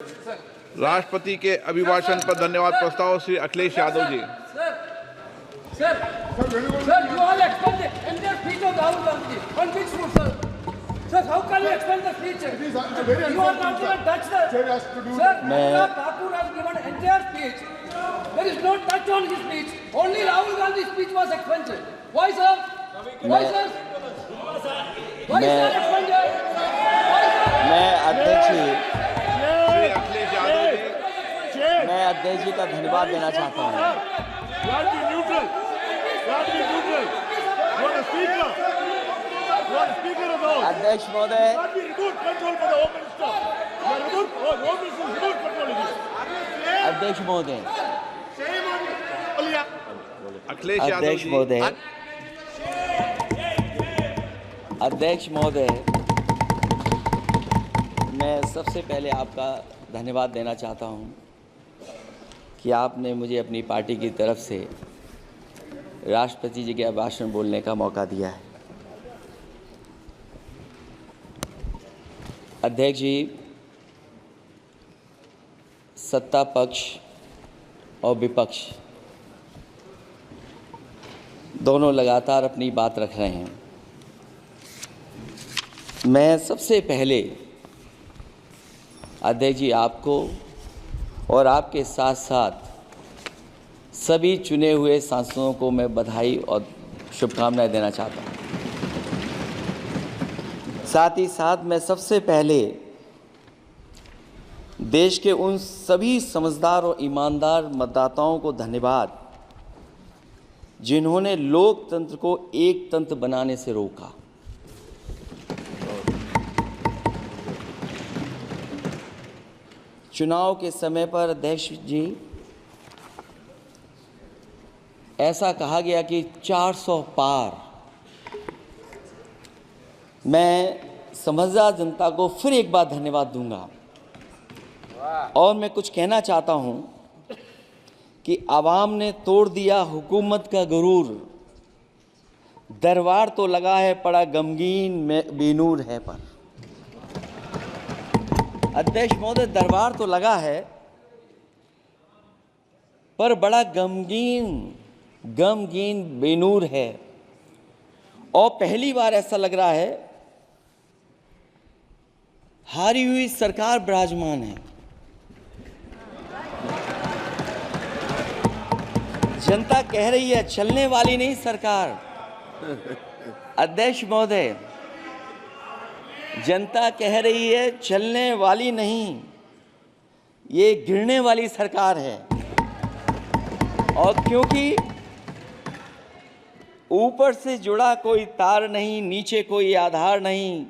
राष्ट्रपति के अभिभाषण पर धन्यवाद प्रस्ताव Shri Akhilesh Yadav ji. Sir, you all explain the entire speech of Rahul Gandhi. On which foot, sir? Sir, how can you explain the speech? You are not even touched the... Sir, Anurag Thakur has given entire speech. There is no touch on his speech. Only Rahul Gandhi's speech was explained. Why, sir? Why, sir? Why, sir, explained? मैं अध्यक्ष जी श्री अखिलेश यादव जी। मैं अध्यक्ष जी का धन्यवाद देना चाहता हूँ। अध्यक्ष महोदय, अध्यक्ष महोदय, अखिलेश यादव अध्यक्ष जी। महोदय, अध्यक्ष महोदय, मैं सबसे पहले आपका धन्यवाद देना चाहता हूँ कि आपने मुझे अपनी पार्टी की तरफ से राष्ट्रपति जी के अभिभाषण बोलने का मौका दिया है। अध्यक्ष जी, सत्ता पक्ष और विपक्ष दोनों लगातार अपनी बात रख रहे हैं। मैं सबसे पहले अध्यक्ष जी आपको और आपके साथ साथ सभी चुने हुए सांसदों को मैं बधाई और शुभकामनाएं देना चाहता हूं। साथ ही साथ मैं सबसे पहले देश के उन सभी समझदार और ईमानदार मतदाताओं को धन्यवाद जिन्होंने लोकतंत्र को एक तंत्र बनाने से रोका। चुनाव के समय पर अध्यक्ष जी ऐसा कहा गया कि 400 पार। मैं समझदार जनता को फिर एक बार धन्यवाद दूंगा और मैं कुछ कहना चाहता हूं कि आवाम ने तोड़ दिया हुकूमत का गुरूर, दरबार तो लगा है पड़ा गमगीन में बेनूर है पर। अध्यक्ष महोदय, दरबार तो लगा है पर बड़ा गमगीन बेनूर है और पहली बार ऐसा लग रहा है हारी हुई सरकार विराजमान है। जनता कह रही है चलने वाली नहीं सरकार। अध्यक्ष महोदय, जनता कह रही है चलने वाली नहीं, ये गिरने वाली सरकार है। और क्योंकि ऊपर से जुड़ा कोई तार नहीं, नीचे कोई आधार नहीं,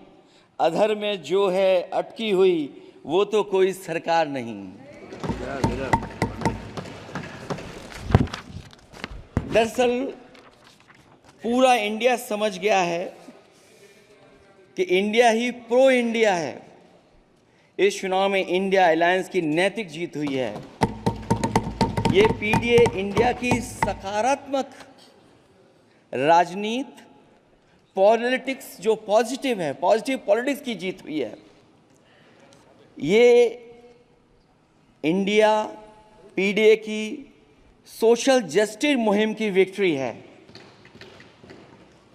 अधर में जो है अटकी हुई वो तो कोई सरकार नहीं। दरअसल पूरा इंडिया समझ गया है कि इंडिया ही प्रो इंडिया है। इस चुनाव में इंडिया अलायंस की नैतिक जीत हुई है। ये पीडीए इंडिया की सकारात्मक राजनीति, पॉलिटिक्स जो पॉजिटिव है, पॉजिटिव पॉलिटिक्स की जीत हुई है। ये इंडिया पीडीए की सोशल जस्टिस मुहिम की विक्ट्री है।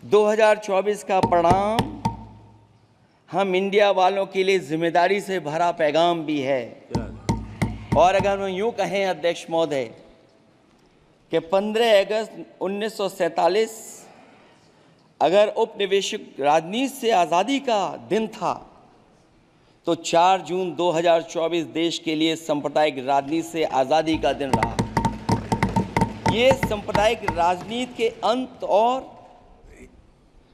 2024 का परिणाम हम इंडिया वालों के लिए जिम्मेदारी से भरा पैगाम भी है। और अगर हम यूं कहें अध्यक्ष महोदय कि 15 अगस्त 1947 अगर उपनिवेशिक राजनीति से आज़ादी का दिन था तो 4 जून 2024 देश के लिए सांप्रदायिक राजनीति से आज़ादी का दिन रहा। ये सांप्रदायिक राजनीति के अंत और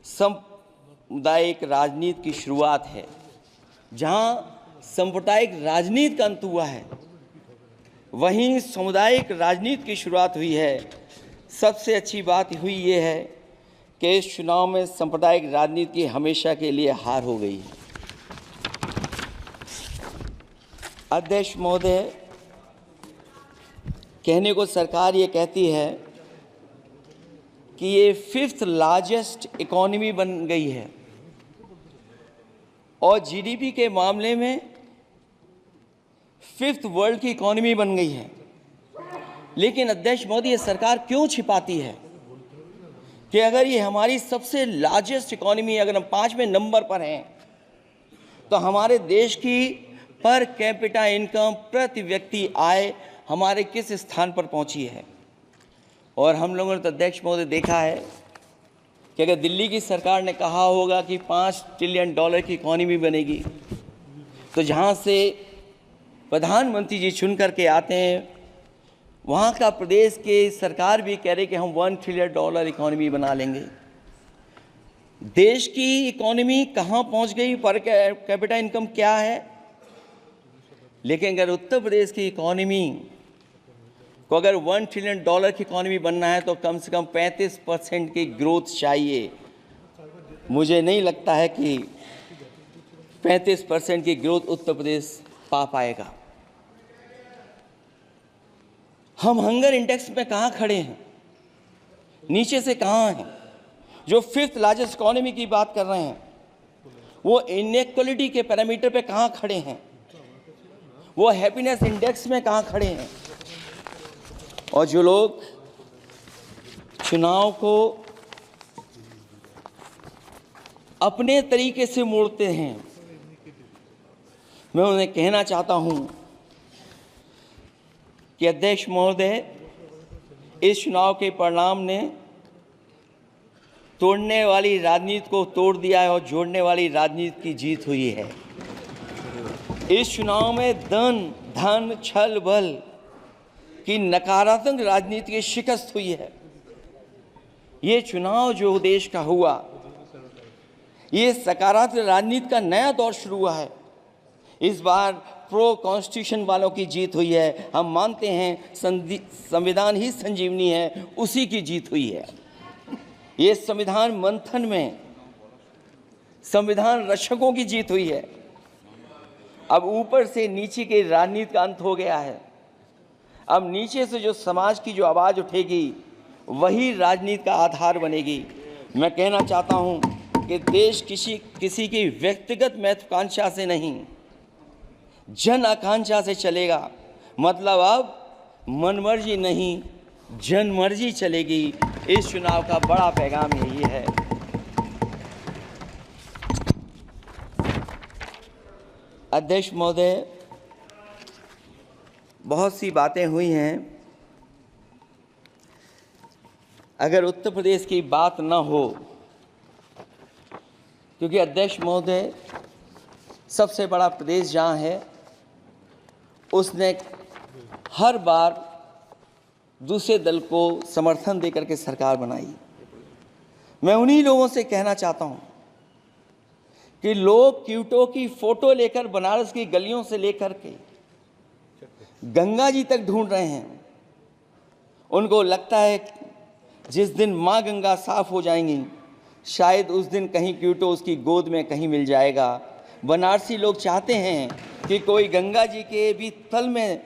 सामुदायिक राजनीति की शुरुआत है। जहां सांप्रदायिक राजनीति का अंत हुआ है वहीं सामुदायिक राजनीति की शुरुआत हुई है। सबसे अच्छी बात हुई ये है कि इस चुनाव में सांप्रदायिक राजनीति की हमेशा के लिए हार हो गई। अध्यक्ष महोदय, कहने को सरकार ये कहती है कि ये 5th लार्जेस्ट इकोनॉमी बन गई है और जीडीपी के मामले में 5th वर्ल्ड की इकोनॉमी बन गई है। लेकिन अध्यक्ष मोदी, ये सरकार क्यों छिपाती है कि अगर ये हमारी सबसे लार्जेस्ट इकोनॉमी, अगर हम 5वें नंबर पर हैं, तो हमारे देश की पर कैपिटा इनकम, प्रति व्यक्ति आय हमारे किस स्थान पर पहुंची है। और हम लोगों ने तो अध्यक्ष महोदय देखा है कि अगर दिल्ली की सरकार ने कहा होगा कि $5 ट्रिलियन की इकोनॉमी बनेगी, तो जहां से प्रधानमंत्री जी चुन करके आते हैं, वहाँ का प्रदेश के सरकार भी कह रहे कि हम $1 ट्रिलियन इकोनॉमी बना लेंगे। देश की इकोनॉमी कहाँ पहुँच गई, पर कैपिटा इनकम क्या है। लेकिन अगर उत्तर प्रदेश की इकोनॉमी को अगर $1 ट्रिलियन की इकोनॉमी बनना है तो कम से कम 35% की ग्रोथ चाहिए। मुझे नहीं लगता है कि 35% की ग्रोथ उत्तर प्रदेश पा पाएगा। हम हंगर इंडेक्स में कहाँ खड़े हैं, नीचे से कहाँ हैं। जो 5th लार्जेस्ट इकोनॉमी की बात कर रहे हैं, वो इनइक्वालिटी के पैरामीटर पे कहाँ खड़े हैं, वो हैप्पीनेस इंडेक्स में कहाँ खड़े हैं। और जो लोग चुनाव को अपने तरीके से मोड़ते हैं, मैं उन्हें कहना चाहता हूं कि अध्यक्ष महोदय, इस चुनाव के परिणाम ने तोड़ने वाली राजनीति को तोड़ दिया है और जोड़ने वाली राजनीति की जीत हुई है। इस चुनाव में धन छल बल की नकारात्मक राजनीति की शिकस्त हुई है। ये चुनाव जो देश का हुआ, ये सकारात्मक राजनीति का नया दौर शुरू हुआ है। इस बार प्रो कॉन्स्टिट्यूशन वालों की जीत हुई है। हम मानते हैं संविधान ही संजीवनी है, उसी की जीत हुई है। ये संविधान मंथन में संविधान रक्षकों की जीत हुई है। अब ऊपर से नीचे की राजनीति का अंत हो गया है। अब नीचे से जो समाज की जो आवाज़ उठेगी, वही राजनीति का आधार बनेगी। मैं कहना चाहता हूं कि देश किसी की व्यक्तिगत महत्वाकांक्षा से नहीं, जन आकांक्षा से चलेगा। मतलब अब मनमर्जी नहीं, जनमर्जी चलेगी। इस चुनाव का बड़ा पैगाम यही है। अध्यक्ष महोदय, बहुत सी बातें हुई हैं। अगर उत्तर प्रदेश की बात न हो, क्योंकि अध्यक्ष महोदय सबसे बड़ा प्रदेश जहाँ है, उसने हर बार दूसरे दल को समर्थन देकर के सरकार बनाई। मैं उन्हीं लोगों से कहना चाहता हूँ कि लोग क्यूटो की फोटो लेकर बनारस की गलियों से लेकर के गंगा जी तक ढूंढ रहे हैं। उनको लगता है जिस दिन माँ गंगा साफ हो जाएंगी, शायद उस दिन कहीं क्यूटो उसकी गोद में कहीं मिल जाएगा। बनारसी लोग चाहते हैं कि कोई गंगा जी के भी तल में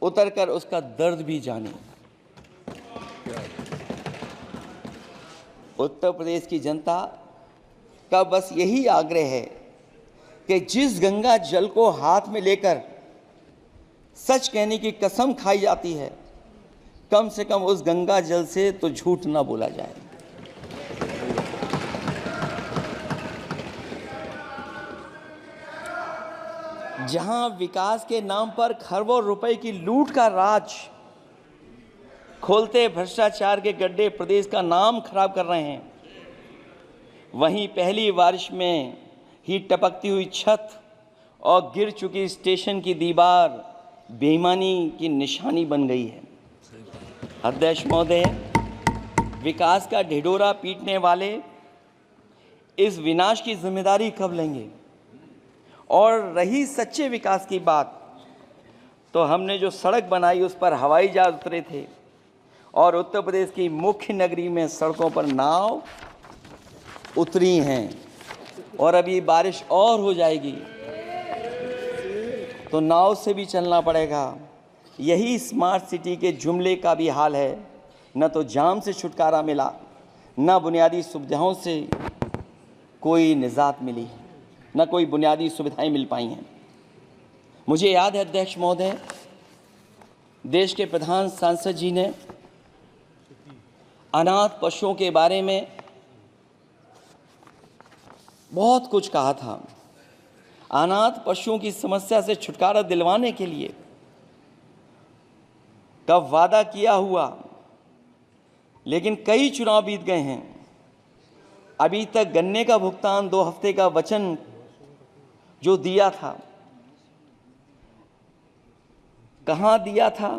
उतरकर उसका दर्द भी जाने। उत्तर प्रदेश की जनता का बस यही आग्रह है कि जिस गंगा जल को हाथ में लेकर सच कहने की कसम खाई जाती है, कम से कम उस गंगा जल से तो झूठ ना बोला जाए। जहां विकास के नाम पर खरबों रुपए की लूट का राज खोलते भ्रष्टाचार के गड्ढे प्रदेश का नाम खराब कर रहे हैं, वहीं पहली बारिश में ही टपकती हुई छत और गिर चुकी स्टेशन की दीवार बेईमानी की निशानी बन गई है। अध्यक्ष महोदय, विकास का ढिढोरा पीटने वाले इस विनाश की जिम्मेदारी कब लेंगे? और रही सच्चे विकास की बात, तो हमने जो सड़क बनाई उस पर हवाई जहाज उतरे थे और उत्तर प्रदेश की मुख्य नगरी में सड़कों पर नाव उतरी हैं। और अभी बारिश और हो जाएगी तो नाव से भी चलना पड़ेगा। यही स्मार्ट सिटी के जुमले का भी हाल है। न तो जाम से छुटकारा मिला, न बुनियादी सुविधाओं से कोई निजात मिली, न कोई बुनियादी सुविधाएं मिल पाई हैं। मुझे याद है अध्यक्ष महोदय, देश के प्रधान सांसद जी ने अनाथ पशुओं के बारे में बहुत कुछ कहा था। अनाथ पशुओं की समस्या से छुटकारा दिलवाने के लिए कब वादा किया हुआ, लेकिन कई चुनाव बीत गए हैं, अभी तक गन्ने का भुगतान 2 हफ्ते का वचन जो दिया था, कहां दिया था?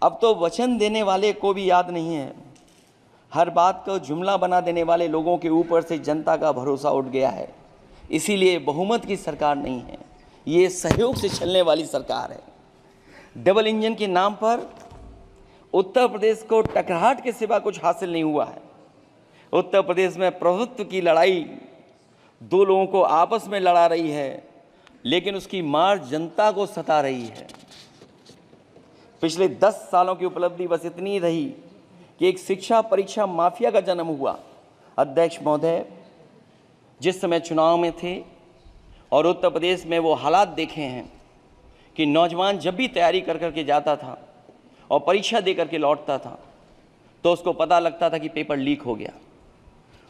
अब तो वचन देने वाले को भी याद नहीं है। हर बात को जुमला बना देने वाले लोगों के ऊपर से जनता का भरोसा उठ गया है। इसीलिए बहुमत की सरकार नहीं है, ये सहयोग से चलने वाली सरकार है। डबल इंजन के नाम पर उत्तर प्रदेश को टकराहट के सिवा कुछ हासिल नहीं हुआ है। उत्तर प्रदेश में प्रभुत्व की लड़ाई 2 लोगों को आपस में लड़ा रही है, लेकिन उसकी मार जनता को सता रही है। पिछले 10 सालों की उपलब्धि बस इतनी रही कि एक शिक्षा परीक्षा माफिया का जन्म हुआ। अध्यक्ष महोदय, जिस समय चुनाव में थे और उत्तर प्रदेश में वो हालात देखे हैं कि नौजवान जब भी तैयारी कर कर के जाता था और परीक्षा दे करके लौटता था तो उसको पता लगता था कि पेपर लीक हो गया।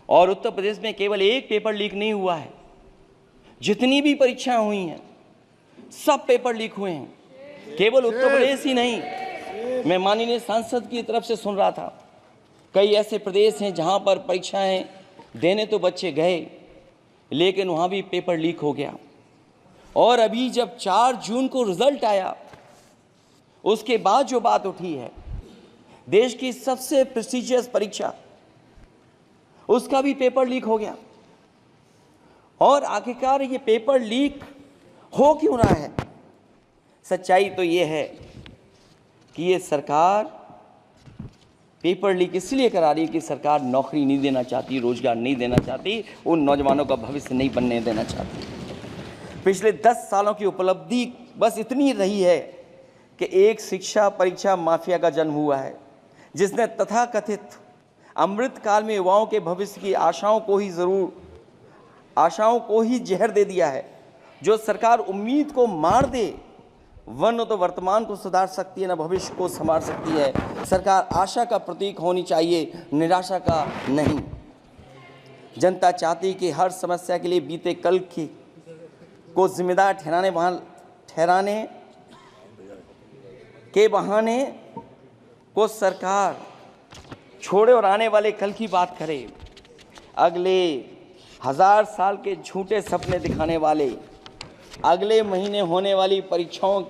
और उत्तर प्रदेश में केवल एक पेपर लीक नहीं हुआ है, जितनी भी परीक्षाएं हुई हैं सब पेपर लीक हुए हैं। केवल उत्तर प्रदेश ही नहीं, मैं माननीय सांसद की तरफ से सुन रहा था, कई ऐसे प्रदेश हैं जहां पर परीक्षाएं देने तो बच्चे गए, लेकिन वहां भी पेपर लीक हो गया। और अभी जब 4 जून को रिजल्ट आया, उसके बाद जो बात उठी है, देश की सबसे प्रेस्टिजियस परीक्षा, उसका भी पेपर लीक हो गया। और आखिरकार ये पेपर लीक हो क्यों रहा है? सच्चाई तो ये है कि ये सरकार पेपर लीक इसलिए करा रही है कि सरकार नौकरी नहीं देना चाहती, रोजगार नहीं देना चाहती, उन नौजवानों का भविष्य नहीं बनने देना चाहती। पिछले 10 सालों की उपलब्धि बस इतनी रही है कि एक शिक्षा परीक्षा माफिया का जन्म हुआ है, जिसने तथाकथित अमृत काल में युवाओं के भविष्य की आशाओं को ही जहर दे दिया है। जो सरकार उम्मीद को मार दे, वह न तो वर्तमान को सुधार सकती है, न भविष्य को संवार सकती है। सरकार आशा का प्रतीक होनी चाहिए, निराशा का नहीं। जनता चाहती कि हर समस्या के लिए बीते कल को जिम्मेदार ठहराने के बहाने को सरकार छोड़े और आने वाले कल की बात करे। अगले 1000 साल के झूठे सपने दिखाने वाले अगले महीने होने वाली परीक्षाओं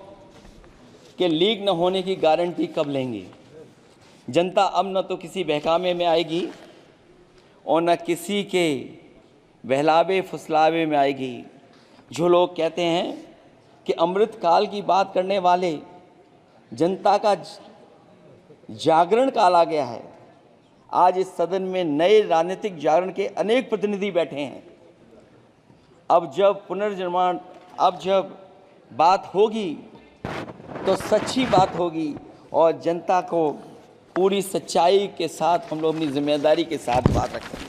के लीक न होने की गारंटी कब लेंगे? जनता अब न तो किसी बहकावे में आएगी और न किसी के बहलावे फुसलावे में आएगी। जो लोग कहते हैं कि अमृत काल की बात करने वाले जनता का जागरण काल आ गया है। आज इस सदन में नए राजनीतिक जागरण के अनेक प्रतिनिधि बैठे हैं। अब जब बात होगी तो सच्ची बात होगी और जनता को पूरी सच्चाई के साथ हम लोग अपनी जिम्मेदारी के साथ बात रखेंगे।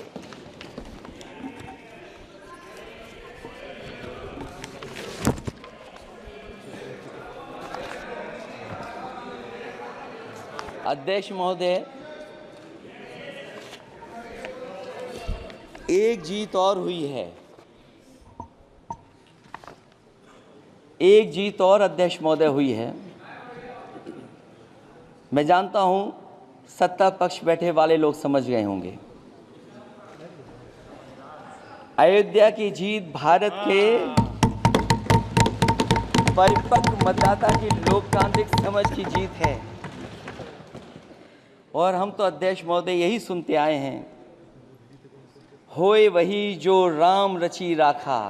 अध्यक्ष महोदय, एक जीत और हुई है, एक जीत और अध्यक्ष महोदय हुई है। मैं जानता हूं सत्ता पक्ष बैठे वाले लोग समझ गए होंगे। अयोध्या की जीत भारत के परिपक्व मतदाता की लोकतांत्रिक समझ की जीत है। और हम तो अध्यक्ष महोदय यही सुनते आए हैं, होए वही जो राम रची राखा,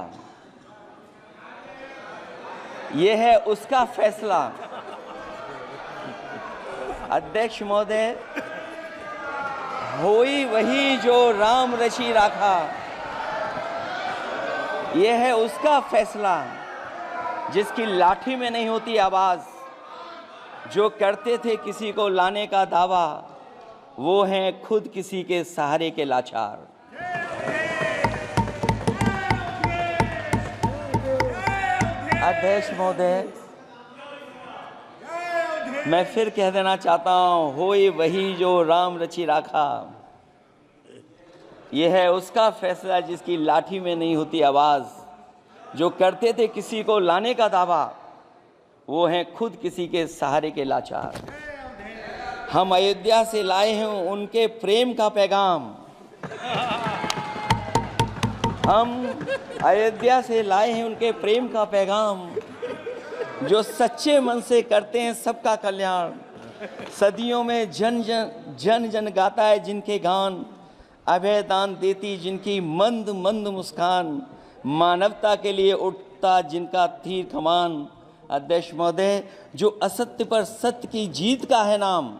ये है उसका फैसला। अध्यक्ष महोदय, होई वही जो राम रची राखा, ये है उसका फैसला। जिसकी लाठी में नहीं होती आवाज, जो करते थे किसी को लाने का दावा, वो हैं खुद किसी के सहारे के लाचार। अध्यक्ष महोदय, मैं फिर कह देना चाहता हूं, होई वही जो राम रचि राखा। यह है उसका फैसला जिसकी लाठी में नहीं होती आवाज। जो करते थे किसी को लाने का दावा, वो हैं खुद किसी के सहारे के लाचार। हम अयोध्या से लाए हैं उनके प्रेम का पैगाम। हम अयोध्या से लाए हैं उनके प्रेम का पैगाम, जो सच्चे मन से करते हैं सबका कल्याण। सदियों में जन जन गाता है जिनके गान, अभय दान देती जिनकी मंद मंद मुस्कान, मानवता के लिए उठता जिनका तीर कमान। अध्यक्ष महोदय, जो असत्य पर सत्य की जीत का है नाम,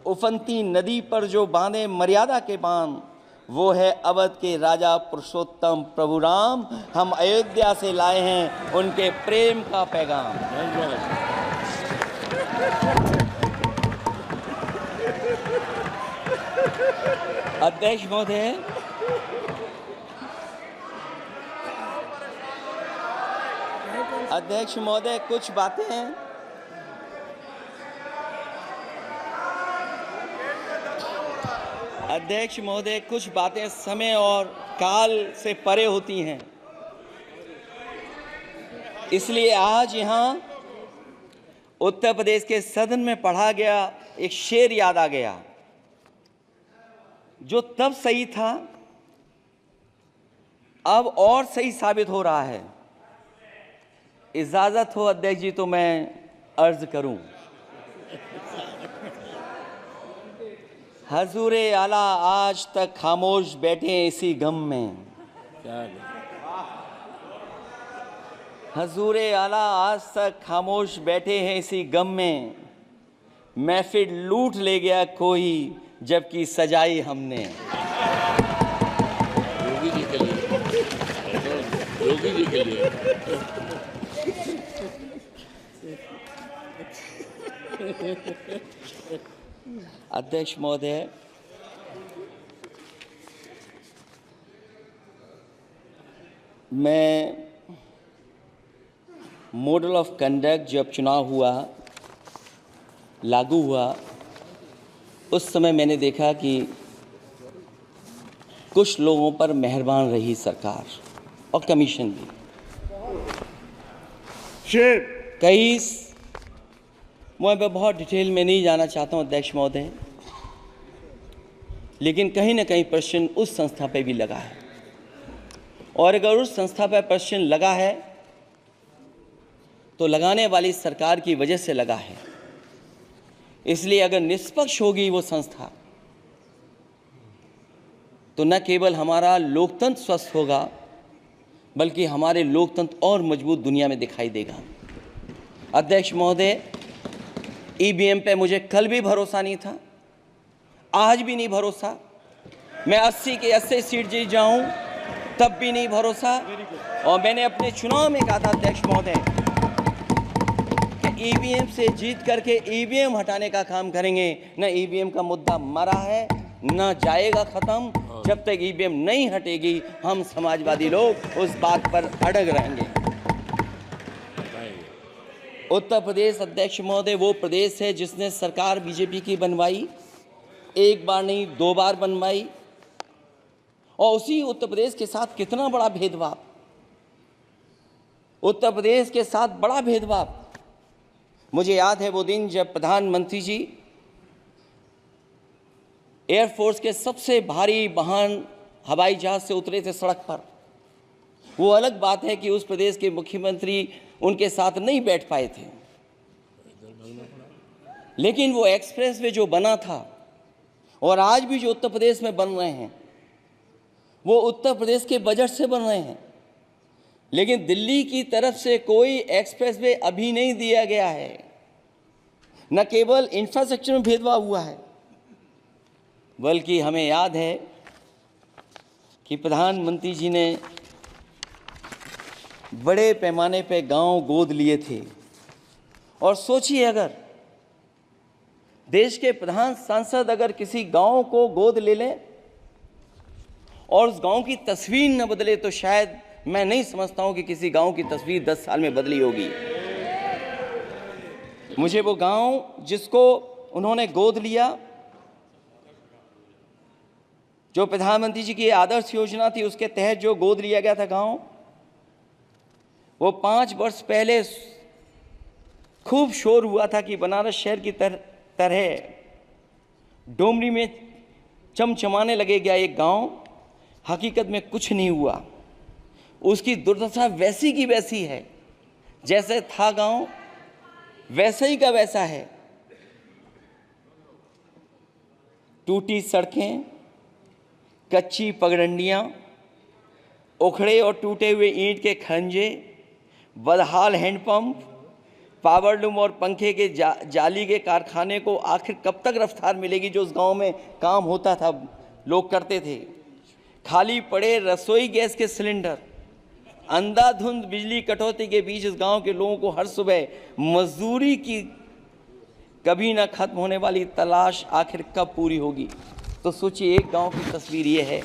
उफनती नदी पर जो बांधे मर्यादा के बांध, वो है अवध के राजा पुरुषोत्तम प्रभु राम। हम अयोध्या से लाए हैं उनके प्रेम का पैगाम। अध्यक्ष महोदय, अध्यक्ष महोदय, कुछ बातें हैं। अध्यक्ष महोदय, कुछ बातें समय और काल से परे होती हैं, इसलिए आज यहाँ उत्तर प्रदेश के सदन में पढ़ा गया एक शेर याद आ गया, जो तब सही था अब और सही साबित हो रहा है। इजाजत हो अध्यक्ष जी तो मैं अर्ज करूं। हजूरे आला आज तक खामोश बैठे हैं इसी गम में। हजूरे आला आज तक खामोश बैठे हैं इसी गम में। महफिल लूट ले गया कोई जबकि सजाई हमने। योगी जी के लिए, योगी जी के लिए। अध्यक्ष महोदय, मैं मॉडल ऑफ कंडक्ट जब चुनाव हुआ, लागू हुआ, उस समय मैंने देखा कि कुछ लोगों पर मेहरबान रही सरकार और कमीशन भी। कई, मैं बहुत डिटेल में नहीं जाना चाहता हूं अध्यक्ष महोदय, लेकिन कहीं ना कहीं प्रश्न उस संस्था पे भी लगा है, और अगर उस संस्था पर प्रश्न लगा है तो लगाने वाली सरकार की वजह से लगा है। इसलिए अगर निष्पक्ष होगी वो संस्था, तो न केवल हमारा लोकतंत्र स्वस्थ होगा, बल्कि हमारे लोकतंत्र और मजबूत दुनिया में दिखाई देगा। अध्यक्ष महोदय, ईवीएम पे मुझे कल भी भरोसा नहीं था, आज भी नहीं भरोसा। मैं 80 के 80 सीट जीत जाऊं तब भी नहीं भरोसा। और मैंने अपने चुनाव में कहा था अध्यक्ष महोदय कि ईवीएम से जीत करके ईवीएम हटाने का काम करेंगे। न ईवीएम का मुद्दा मरा है, न जाएगा खत्म। जब तक ईवीएम नहीं हटेगी, हम समाजवादी लोग उस बात पर अड़ग रहेंगे। उत्तर प्रदेश अध्यक्ष महोदय वो प्रदेश है जिसने सरकार बीजेपी की बनवाई, एक बार नहीं 2 बार बनवाई, और उसी उत्तर प्रदेश के साथ कितना बड़ा भेदभाव, उत्तर प्रदेश के साथ बड़ा भेदभाव। मुझे याद है वो दिन जब प्रधानमंत्री जी एयरफोर्स के सबसे भारी वाहन हवाई जहाज से उतरे थे सड़क पर। वो अलग बात है कि उस प्रदेश के मुख्यमंत्री उनके साथ नहीं बैठ पाए थे, लेकिन वो एक्सप्रेसवे जो बना था और आज भी जो उत्तर प्रदेश में बन रहे हैं, वो उत्तर प्रदेश के बजट से बन रहे हैं। लेकिन दिल्ली की तरफ से कोई एक्सप्रेसवे अभी नहीं दिया गया है। न केवल इंफ्रास्ट्रक्चर में भेदभाव हुआ है, बल्कि हमें याद है कि प्रधानमंत्री जी ने बड़े पैमाने पे गांव गोद लिए थे। और सोचिए, अगर देश के प्रधान सांसद अगर किसी गांव को गोद ले लें और उस गांव की तस्वीर न बदले, तो शायद मैं नहीं समझता हूं कि किसी गांव की तस्वीर 10 साल में बदली होगी। मुझे वो गांव जिसको उन्होंने गोद लिया, जो प्रधानमंत्री जी की आदर्श योजना थी उसके तहत जो गोद लिया गया था गांव, वो 5 वर्ष पहले खूब शोर हुआ था कि बनारस शहर की तरह डोमरी में चमचमाने लगे गया एक गांव। हकीकत में कुछ नहीं हुआ। उसकी दुर्दशा वैसी की वैसी है, जैसे था गांव वैसे ही का वैसा है। टूटी सड़कें, कच्ची पगडंडियां, उखड़े और टूटे हुए ईंट के खंजे, बदहाल हैंडपंप, पावरलूम और पंखे के जाली के कारखाने को आखिर कब तक रफ्तार मिलेगी जो उस गांव में काम होता था, लोग करते थे। खाली पड़े रसोई गैस के सिलेंडर, अंधाधुंध बिजली कटौती के बीच इस गांव के लोगों को हर सुबह मजदूरी की कभी ना खत्म होने वाली तलाश आखिर कब पूरी होगी। तो सोचिए, एक गांव की तस्वीर ये है।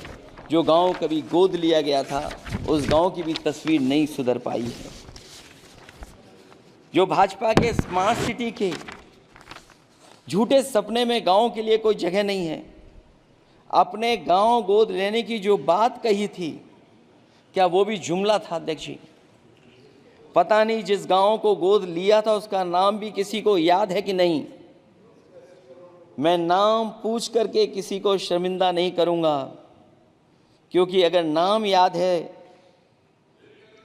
जो गांव कभी गोद लिया गया था, उस गांव की भी तस्वीर नहीं सुधर पाई है। जो भाजपा के स्मार्ट सिटी के झूठे सपने में गांव के लिए कोई जगह नहीं है। अपने गांव गोद लेने की जो बात कही थी, क्या वो भी जुमला था अध्यक्ष जी? पता नहीं जिस गांव को गोद लिया था उसका नाम भी किसी को याद है कि नहीं। मैं नाम पूछ करके किसी को शर्मिंदा नहीं करूंगा, क्योंकि अगर नाम याद है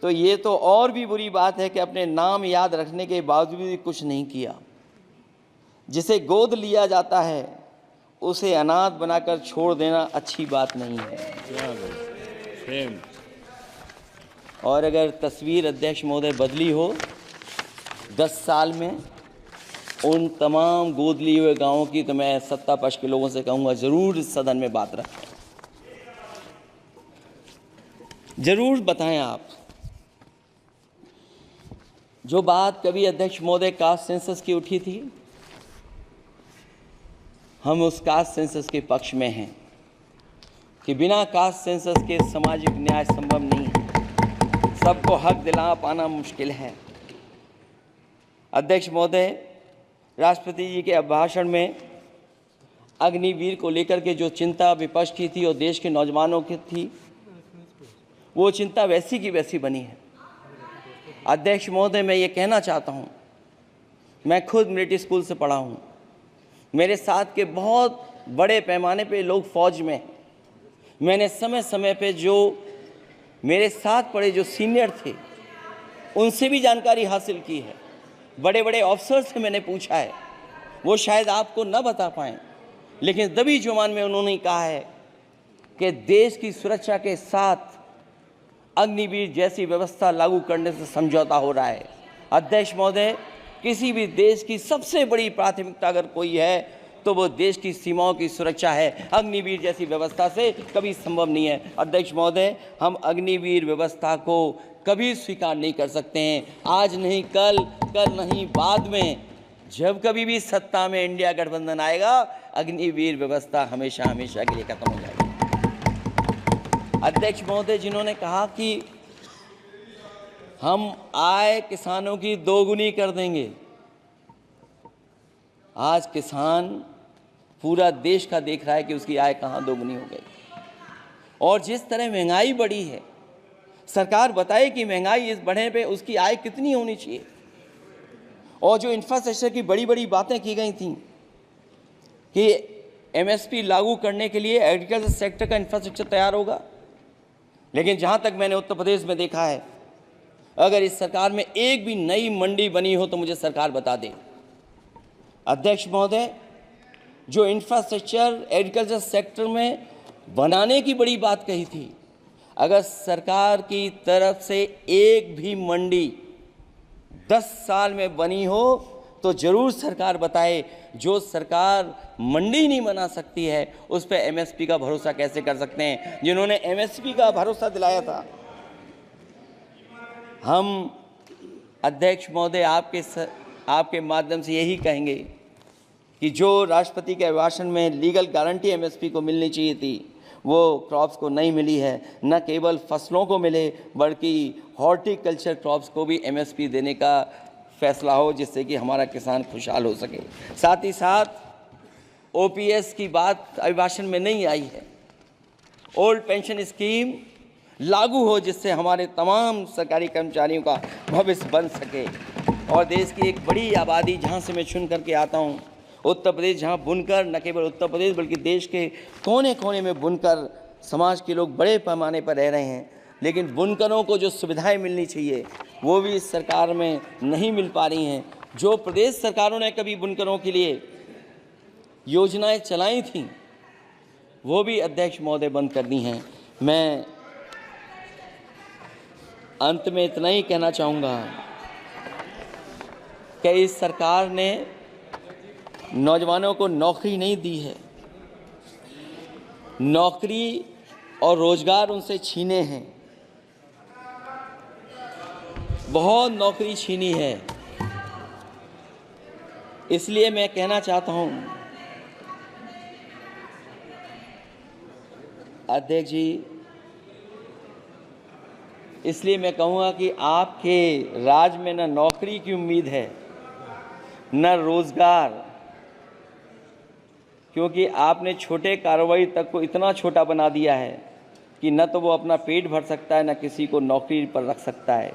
तो ये तो और भी बुरी बात है कि अपने नाम याद रखने के बावजूद भी कुछ नहीं किया। जिसे गोद लिया जाता है उसे अनाथ बनाकर छोड़ देना अच्छी बात नहीं है। और अगर तस्वीर अध्यक्ष महोदय बदली हो 10 साल में उन तमाम गोद लिए हुए गांवों की, तो मैं सत्ता पक्ष के लोगों से कहूंगा जरूर इस सदन में बात रखें, जरूर बताएं आप। जो बात कभी अध्यक्ष महोदय कास्ट सेंसस की उठी थी, हम उस कास्ट सेंसस के पक्ष में हैं कि बिना कास्ट सेंसस के सामाजिक न्याय संभव नहीं है। सबको हक दिला पाना मुश्किल है। अध्यक्ष महोदय, राष्ट्रपति जी के अभिभाषण में अग्निवीर को लेकर के जो चिंता विपक्ष की थी और देश के नौजवानों की थी, वो चिंता वैसी की वैसी बनी है। अध्यक्ष महोदय, मैं ये कहना चाहता हूँ, मैं खुद मिलिट्री स्कूल से पढ़ा हूँ। मेरे साथ के बहुत बड़े पैमाने पे लोग फौज में हैं। मैंने समय समय पे जो मेरे साथ पढ़े जो सीनियर थे उनसे भी जानकारी हासिल की है। बड़े बड़े ऑफिसर से मैंने पूछा है, वो शायद आपको न बता पाएँ, लेकिन दबी जुबान में उन्होंने कहा है कि देश की सुरक्षा के साथ अग्निवीर जैसी व्यवस्था लागू करने से समझौता हो रहा है। अध्यक्ष महोदय, किसी भी देश की सबसे बड़ी प्राथमिकता अगर कोई है तो वो देश की सीमाओं की सुरक्षा है। अग्निवीर जैसी व्यवस्था से कभी संभव नहीं है। अध्यक्ष महोदय, हम अग्निवीर व्यवस्था को कभी स्वीकार नहीं कर सकते हैं। आज नहीं कल, कल नहीं बाद में, जब कभी भी सत्ता में इंडिया गठबंधन आएगा, अग्निवीर व्यवस्था हमेशा हमेशा के लिए खत्म हो जाएगी। अध्यक्ष महोदय, जिन्होंने कहा कि हम आय किसानों की दोगुनी कर देंगे, आज किसान पूरा देश का देख रहा है कि उसकी आय कहां दोगुनी हो गई। और जिस तरह महंगाई बढ़ी है, सरकार बताए कि महंगाई इस बढ़ने पे उसकी आय कितनी होनी चाहिए। और जो इंफ्रास्ट्रक्चर की बड़ी बड़ी बातें की गई थी कि एमएसपी लागू करने के लिए एग्रीकल्चर सेक्टर का इंफ्रास्ट्रक्चर तैयार होगा, लेकिन जहां तक मैंने उत्तर प्रदेश में देखा है, अगर इस सरकार में एक भी नई मंडी बनी हो तो मुझे सरकार बता दे। अध्यक्ष महोदय, जो इंफ्रास्ट्रक्चर एग्रीकल्चर सेक्टर में बनाने की बड़ी बात कही थी, अगर सरकार की तरफ से एक भी मंडी 10 साल में बनी हो तो जरूर सरकार बताए। जो सरकार मंडी नहीं बना सकती है उस पर एमएसपी का भरोसा कैसे कर सकते हैं? जिन्होंने एमएसपी का भरोसा दिलाया था। हम अध्यक्ष महोदय आपके माध्यम से यही कहेंगे कि जो राष्ट्रपति के अभिभाषण में लीगल गारंटी एमएसपी को मिलनी चाहिए थी, वो क्रॉप्स को नहीं मिली है। न केवल फसलों को मिले बल्कि हॉर्टिकल्चर क्रॉप्स को भी एमएसपी देने का फैसला हो, जिससे कि हमारा किसान खुशहाल हो सके। साथ ही साथ ओपीएस की बात अभिभाषण में नहीं आई है। ओल्ड पेंशन स्कीम लागू हो, जिससे हमारे तमाम सरकारी कर्मचारियों का भविष्य बन सके। और देश की एक बड़ी आबादी जहाँ से मैं चुन करके आता हूँ, उत्तर प्रदेश, जहाँ बुनकर, न केवल उत्तर प्रदेश बल्कि देश के कोने कोने में बुनकर समाज के लोग बड़े पैमाने पर रह रहे हैं, लेकिन बुनकरों को जो सुविधाएं मिलनी चाहिए वो भी इस सरकार में नहीं मिल पा रही हैं। जो प्रदेश सरकारों ने कभी बुनकरों के लिए योजनाएं चलाई थीं, वो भी अध्यक्ष महोदय बंद कर दी हैं। मैं अंत में इतना ही कहना चाहूँगा कि इस सरकार ने नौजवानों को नौकरी नहीं दी है, नौकरी और रोजगार उनसे छीने हैं, बहुत नौकरी छीनी है। इसलिए मैं कहना चाहता हूं अध्यक्ष जी, इसलिए मैं कहूँगा कि आपके राज में न नौकरी की उम्मीद है न रोजगार, क्योंकि आपने छोटे कारोबारी तक को इतना छोटा बना दिया है कि न तो वो अपना पेट भर सकता है न किसी को नौकरी पर रख सकता है।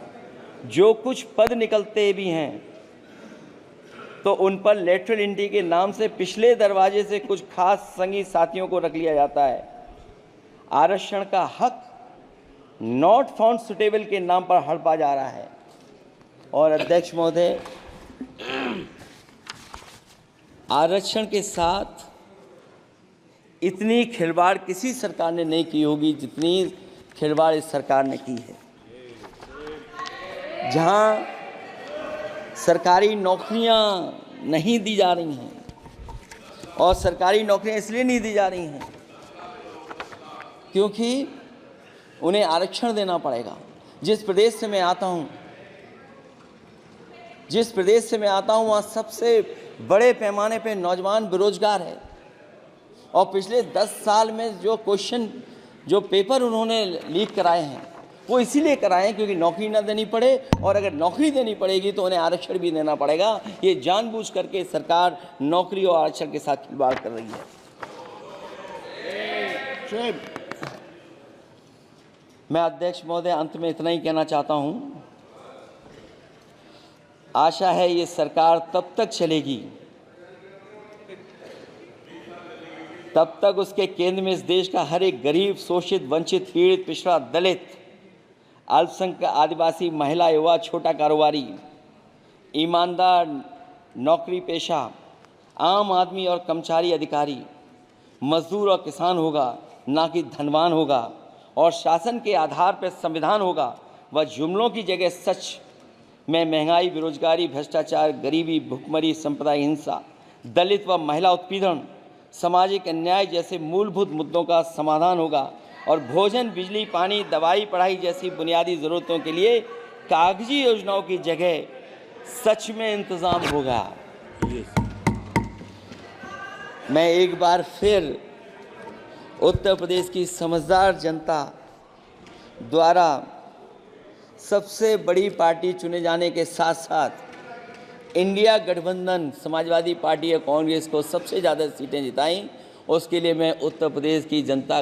जो कुछ पद निकलते भी हैं तो उन पर लेटरल एंट्री के नाम से पिछले दरवाजे से कुछ खास संगी साथियों को रख लिया जाता है। आरक्षण का हक नॉट फाउंड सुटेबल के नाम पर हड़पा जा रहा है। और अध्यक्ष महोदय, आरक्षण के साथ इतनी खिलवाड़ किसी सरकार ने नहीं की होगी जितनी खिलवाड़ इस सरकार ने की है। जहां सरकारी नौकरियां नहीं दी जा रही हैं, और सरकारी नौकरियां इसलिए नहीं दी जा रही हैं क्योंकि उन्हें आरक्षण देना पड़ेगा। जिस प्रदेश से मैं आता हूं वहाँ सबसे बड़े पैमाने पे नौजवान बेरोजगार है। और पिछले 10 साल में जो पेपर उन्होंने लीक कराए हैं वो इसीलिए कराए हैं क्योंकि नौकरी ना देनी पड़े, और अगर नौकरी देनी पड़ेगी तो उन्हें आरक्षण भी देना पड़ेगा। ये जानबूझ करके सरकार नौकरी और आरक्षण के साथ खिलवाड़ कर रही है। मैं अध्यक्ष महोदय अंत में इतना ही कहना चाहता हूं, आशा है ये सरकार तब तक चलेगी तब तक उसके केंद्र में इस देश का हर एक गरीब, शोषित, वंचित, पीड़ित, पिछड़ा, दलित, अल्पसंख्यक, आदिवासी, महिला, युवा, छोटा कारोबारी, ईमानदार, नौकरी पेशा, आम आदमी और कर्मचारी, अधिकारी, मजदूर और किसान होगा, ना कि धनवान होगा। और शासन के आधार पर संविधान होगा। वह जुमलों की जगह सच में महंगाई, बेरोजगारी, भ्रष्टाचार, गरीबी, भुखमरी, सांप्रदायिक हिंसा, दलित व महिला उत्पीड़न, सामाजिक अन्याय जैसे मूलभूत मुद्दों का समाधान होगा। और भोजन, बिजली, पानी, दवाई, पढ़ाई जैसी बुनियादी ज़रूरतों के लिए कागजी योजनाओं की जगह सच में इंतज़ाम होगा। मैं एक बार फिर उत्तर प्रदेश की समझदार जनता द्वारा सबसे बड़ी पार्टी चुने जाने के साथ साथ इंडिया गठबंधन समाजवादी पार्टी और कांग्रेस को सबसे ज़्यादा सीटें जिताई, उसके लिए मैं उत्तर प्रदेश की जनता